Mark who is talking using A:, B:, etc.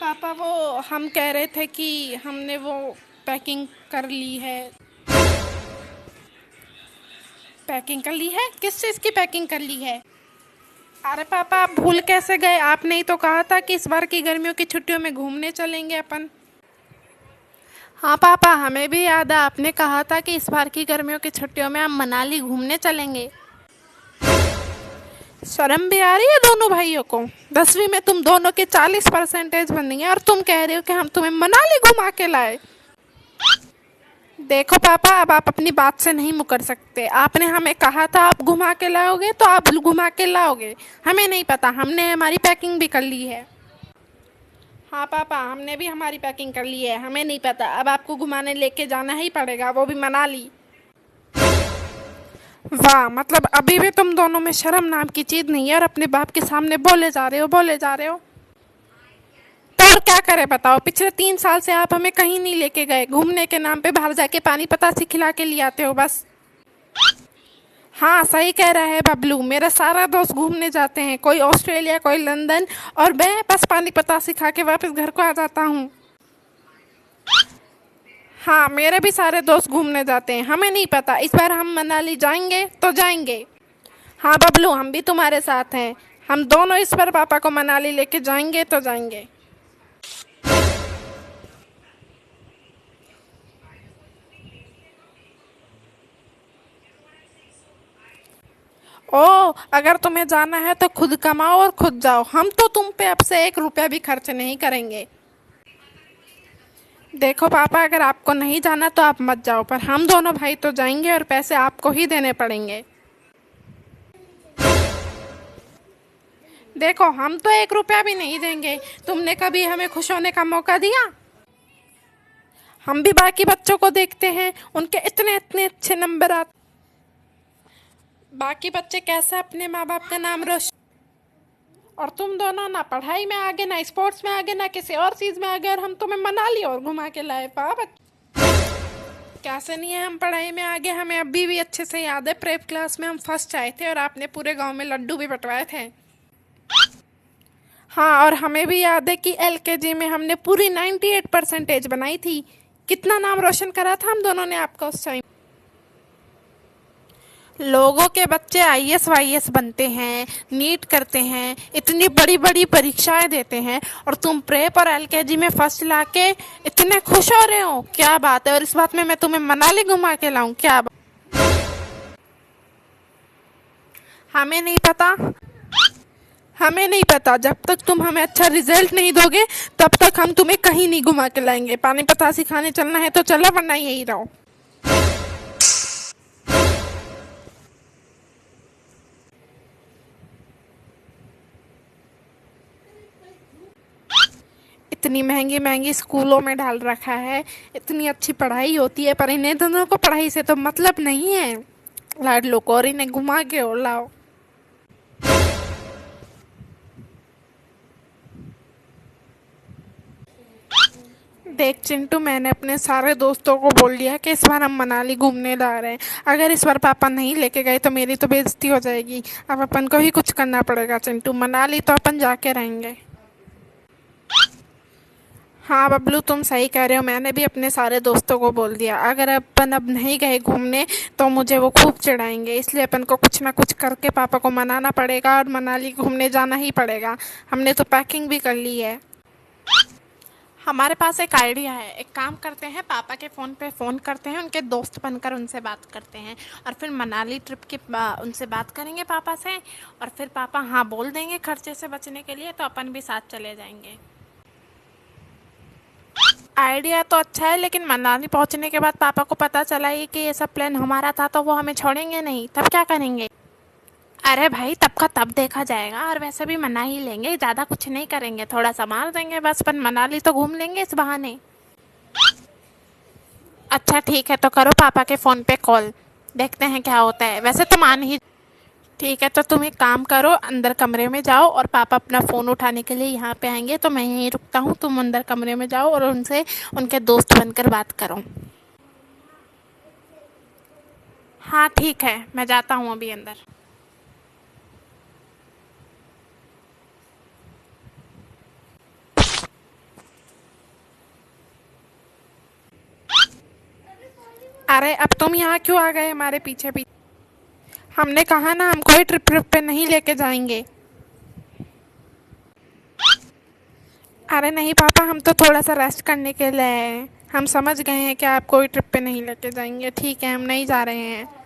A: पापा वो हम कह रहे थे कि हमने वो पैकिंग कर ली है। पैकिंग कर ली है? किस चीज़ की पैकिंग कर ली है? अरे पापा आप भूल कैसे गए? आपने ही तो कहा था कि इस बार की गर्मियों की छुट्टियों में घूमने चलेंगे अपन। हाँ पापा हमें भी याद है, आपने कहा था कि इस बार की गर्मियों की छुट्टियों में हम मनाली घूमने चलेंगे। शर्म भी आ रही है दोनों भाइयों को। 10वीं में तुम दोनों के 40% बनी है और तुम कह रहे हो कि हम तुम्हें मनाली घुमा के लाए। देखो पापा अब आप अपनी बात से नहीं मुकर सकते। आपने हमें कहा था आप घुमा के लाओगे तो आप घुमा के लाओगे। हमें नहीं पता, हमने हमारी पैकिंग भी कर ली है। हाँ पापा हमने भी हमारी पैकिंग कर ली है, हमें नहीं पता, अब आपको घुमाने लेके जाना ही पड़ेगा, वो भी मनाली। वाह, मतलब अभी भी तुम दोनों में शर्म नाम की चीज नहीं है और अपने बाप के सामने बोले जा रहे हो, बोले जा रहे हो। तो और क्या करें बताओ, पिछले 3 साल से आप हमें कहीं नहीं लेके गए। घूमने के नाम पे बाहर जाके पानी पतासी खिला के ले आते हो बस। हाँ सही कह रहा है बबलू, मेरा सारा दोस्त घूमने जाते हैं, कोई ऑस्ट्रेलिया कोई लंदन, और मैं बस पानी पतासी खा के वापस घर को आ जाता हूँ। हाँ मेरे भी सारे दोस्त घूमने जाते हैं, हमें नहीं पता, इस बार हम मनाली जाएंगे तो जाएंगे। हाँ बबलू हम भी तुम्हारे साथ हैं, हम दोनों इस बार पापा को मनाली लेके जाएंगे तो जाएंगे। ओ अगर तुम्हें जाना है तो खुद कमाओ और खुद जाओ, हम तो तुम पे अब से 1 रुपया भी खर्च नहीं करेंगे। देखो पापा अगर आपको नहीं जाना तो आप मत जाओ, पर हम दोनों भाई तो जाएंगे और पैसे आपको ही देने पड़ेंगे। देखो हम तो 1 रुपया भी नहीं देंगे, तुमने कभी हमें खुश होने का मौका दिया? हम भी बाकी बच्चों को देखते हैं, उनके इतने इतने अच्छे नंबर आते, बाकी बच्चे कैसे अपने माँ बाप का नाम रोशन, और तुम दोनों ना पढ़ाई में आगे ना स्पोर्ट्स में आगे ना किसी और चीज़ में आगे, और हम तुम्हें मनाली और घुमा के लाए पापा। कैसे नहीं है हम पढ़ाई में आगे, हमें अभी भी अच्छे से याद है प्रेप क्लास में हम फर्स्ट आए थे और आपने पूरे गांव में लड्डू भी बंटवाए थे। हाँ और हमें भी याद है कि एलकेजी में हमने पूरी 98% बनाई थी। कितना नाम रोशन करा था हम दोनों ने आपका उस टाइम। लोगों के बच्चे आईएएस वाईएएस बनते हैं, नीट करते हैं, इतनी बड़ी बड़ी परीक्षाएं देते हैं, और तुम प्रेप और एलकेजी में फर्स्ट लाके इतने खुश हो रहे हो, क्या बात है। और इस बात में मैं तुम्हें मनाली घुमा के लाऊं, क्या बात। हमें नहीं पता, हमें नहीं पता, जब तक तुम हमें अच्छा रिजल्ट नहीं दोगे तब तक हम तुम्हें कहीं नहीं घुमा के लाएंगे। पानी पतासी खाने चलना है तो चलो, वरना यही रहो। इतनी महंगी महंगी स्कूलों में डाल रखा है, इतनी अच्छी पढ़ाई होती है, पर इन्हें दोनों को पढ़ाई से तो मतलब नहीं है। लाडलो को और इन्हें घुमा के और लाओ। देख चिंटू, मैंने अपने सारे दोस्तों को बोल दिया कि इस बार हम मनाली घूमने जा रहे हैं। अगर इस बार पापा नहीं लेके गए तो मेरी तो बेइज्जती हो जाएगी। अब अपन को ही कुछ करना पड़ेगा चिंटू, मनाली तो अपन जाके रहेंगे। हाँ बबलू तुम सही कह रहे हो, मैंने भी अपने सारे दोस्तों को बोल दिया, अगर अपन अब नहीं गए घूमने तो मुझे वो खूब चिढ़ाएंगे, इसलिए अपन को कुछ ना कुछ करके पापा को मनाना पड़ेगा और मनाली घूमने जाना ही पड़ेगा। हमने तो पैकिंग भी कर ली है। हमारे पास एक आइडिया है, एक काम करते हैं, पापा के फ़ोन पे फ़ोन करते हैं, उनके दोस्त बनकर उनसे बात करते हैं और फिर मनाली ट्रिप की उनसे बात करेंगे पापा से, और फिर पापा हाँ बोल देंगे खर्चे से बचने के लिए, तो अपन भी साथ चले जाएंगे। आइडिया तो अच्छा है, लेकिन मनाली पहुंचने के बाद पापा को पता चला ही कि ये सब प्लान हमारा था, तो वो हमें छोड़ेंगे नहीं, तब क्या करेंगे? अरे भाई तब का तब देखा जाएगा, और वैसे भी मना ही लेंगे, ज़्यादा कुछ नहीं करेंगे, थोड़ा संभाल देंगे बस, पर मनाली तो घूम लेंगे इस बहाने। अच्छा ठीक है, तो करो पापा के फ़ोन पे कॉल, देखते हैं क्या होता है, वैसे तो मान ही। ठीक है तो तुम एक काम करो, अंदर कमरे में जाओ, और पापा अपना फ़ोन उठाने के लिए यहाँ पे आएंगे, तो मैं यहीं रुकता हूँ, तुम अंदर कमरे में जाओ और उनसे उनके दोस्त बनकर बात करो। हाँ ठीक है, मैं जाता हूँ अभी अंदर। अरे अब तुम यहाँ क्यों आ गए हमारे पीछे पीछे? हमने कहा ना हम कोई ट्रिप पे नहीं लेके जाएंगे। अरे नहीं पापा, हम तो थोड़ा सा रेस्ट करने के लिए आए हैं। हम समझ गए हैं कि आप कोई ट्रिप पे नहीं लेके जाएंगे। ठीक है, हम नहीं जा रहे हैं।